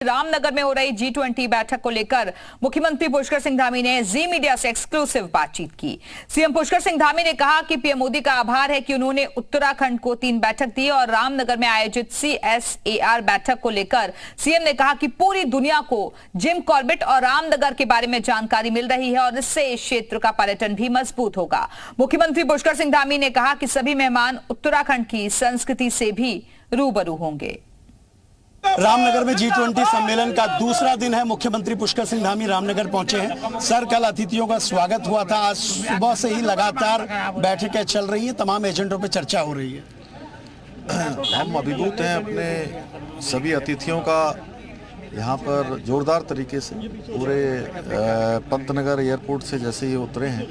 रामनगर में हो रही G20 बैठक को लेकर मुख्यमंत्री पुष्कर सिंह धामी ने जी मीडिया से एक्सक्लूसिव बातचीत की। सीएम पुष्कर सिंह धामी ने कहा कि पीएम मोदी का आभार है कि उन्होंने उत्तराखंड को 3 बैठक दी और रामनगर में आयोजित CSAR बैठक को लेकर सीएम ने कहा कि पूरी दुनिया को जिम कॉर्बेट और रामनगर के बारे में जानकारी मिल रही है और इससे इस क्षेत्र का पर्यटन भी मजबूत होगा। मुख्यमंत्री पुष्कर सिंह धामी ने कहा कि सभी मेहमान उत्तराखंड की संस्कृति से भी रूबरू होंगे। रामनगर में G20 सम्मेलन का दूसरा दिन है। मुख्यमंत्री पुष्कर सिंह धामी रामनगर पहुंचे हैं। सर, कल अतिथियों का स्वागत हुआ था, आज सुबह से ही लगातार बैठकें चल रही हैं, तमाम एजेंडों पे चर्चा हो रही है। हम अभिभूत हैं अपने सभी अतिथियों का यहाँ पर जोरदार तरीके से। पूरे पंतनगर एयरपोर्ट से जैसे ये उतरे हैं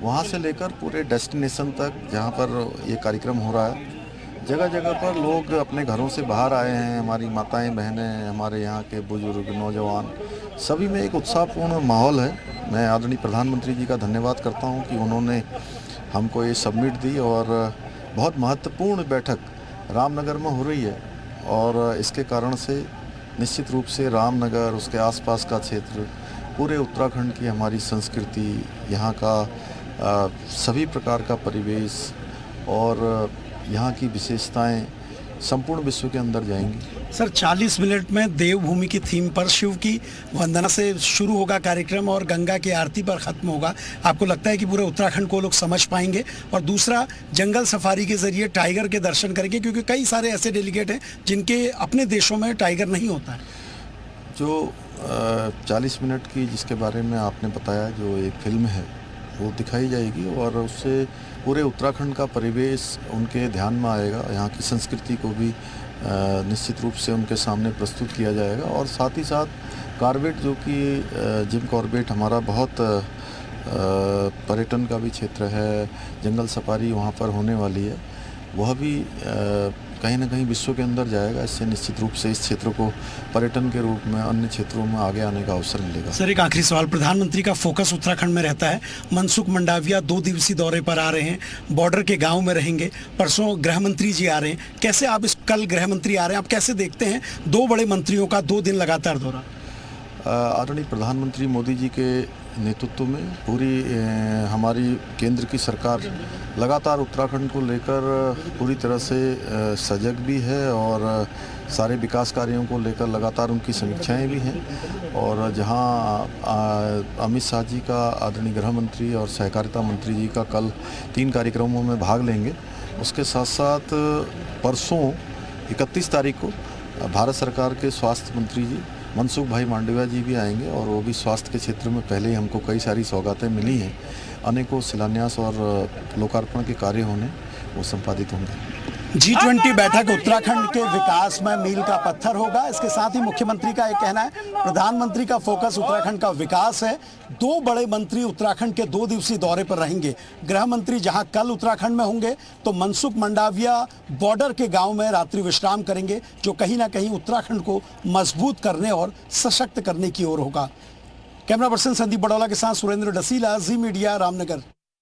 वहाँ से लेकर पूरे डेस्टिनेशन तक जहाँ पर ये कार्यक्रम हो रहा है, जगह जगह पर लोग अपने घरों से बाहर आए हैं। हमारी माताएं, बहनें, हमारे यहाँ के बुजुर्ग, नौजवान, सभी में एक उत्साहपूर्ण माहौल है। मैं आदरणीय प्रधानमंत्री जी का धन्यवाद करता हूँ कि उन्होंने हमको ये सबमिट दी और बहुत महत्वपूर्ण बैठक रामनगर में हो रही है और इसके कारण से निश्चित रूप से रामनगर, उसके आसपास का क्षेत्र, पूरे उत्तराखंड की हमारी संस्कृति, यहाँ का सभी प्रकार का परिवेश और यहाँ की विशेषताएं संपूर्ण विश्व के अंदर जाएंगी। सर, 40 मिनट में देवभूमि की थीम पर शिव की वंदना से शुरू होगा कार्यक्रम और गंगा की आरती पर खत्म होगा। आपको लगता है कि पूरे उत्तराखंड को लोग समझ पाएंगे? और दूसरा, जंगल सफारी के जरिए टाइगर के दर्शन करेंगे, क्योंकि कई सारे ऐसे डेलीगेट हैं जिनके अपने देशों में टाइगर नहीं होता है। जो 40 मिनट की जिसके बारे में आपने बताया, जो एक फिल्म है वो दिखाई जाएगी और उससे पूरे उत्तराखंड का परिवेश उनके ध्यान में आएगा। यहाँ की संस्कृति को भी निश्चित रूप से उनके सामने प्रस्तुत किया जाएगा और साथ ही साथ कॉर्बेट, जो कि जिम कॉर्बेट हमारा बहुत पर्यटन का भी क्षेत्र है, जंगल सफारी वहाँ पर होने वाली है, वह भी कहीं ना कहीं विश्व के अंदर जाएगा। इससे निश्चित रूप से इस क्षेत्र को पर्यटन के रूप में अन्य क्षेत्रों में आगे आने का अवसर मिलेगा। सर, एक आखिरी सवाल, प्रधानमंत्री का फोकस उत्तराखंड में रहता है। मनसुख मंडाविया 2 दिवसीय दौरे पर आ रहे हैं, बॉर्डर के गांव में रहेंगे। परसों गृह मंत्री जी आ रहे हैं। कैसे आप कल गृह मंत्री आ रहे हैं, आप कैसे देखते हैं 2 बड़े मंत्रियों का 2 दिन लगातार दौरा? आदरणीय प्रधानमंत्री मोदी जी के नेतृत्व में पूरी हमारी केंद्र की सरकार लगातार उत्तराखंड को लेकर पूरी तरह से सजग भी है और सारे विकास कार्यों को लेकर लगातार उनकी समीक्षाएं भी हैं। और जहां अमित शाह जी का, आदरणीय गृह मंत्री और सहकारिता मंत्री जी का कल 3 कार्यक्रमों में भाग लेंगे। उसके साथ साथ परसों 31 तारीख को भारत सरकार के स्वास्थ्य मंत्री जी मनसुख भाई मांडविया जी भी आएंगे और वो भी स्वास्थ्य के क्षेत्र में पहले ही हमको कई सारी सौगातें मिली हैं। अनेकों शिलान्यास और लोकार्पण के कार्य होने वो संपादित होंगे। G20 बैठक उत्तराखंड के विकास में मील का पत्थर होगा। इसके साथ ही मुख्यमंत्री का एक कहना है, प्रधानमंत्री का फोकस उत्तराखंड का विकास है। 2 बड़े मंत्री उत्तराखंड के 2 दिवसीय दौरे पर रहेंगे। गृह मंत्री जहां कल उत्तराखंड में होंगे, तो मनसुख मंडाविया बॉर्डर के गांव में रात्रि विश्राम करेंगे, जो कहीं ना कहीं उत्तराखंड को मजबूत करने और सशक्त करने की ओर होगा। कैमरा पर्सन संदीप बड़ौला के साथ सुरेंद्र डसीला, जी मीडिया, रामनगर।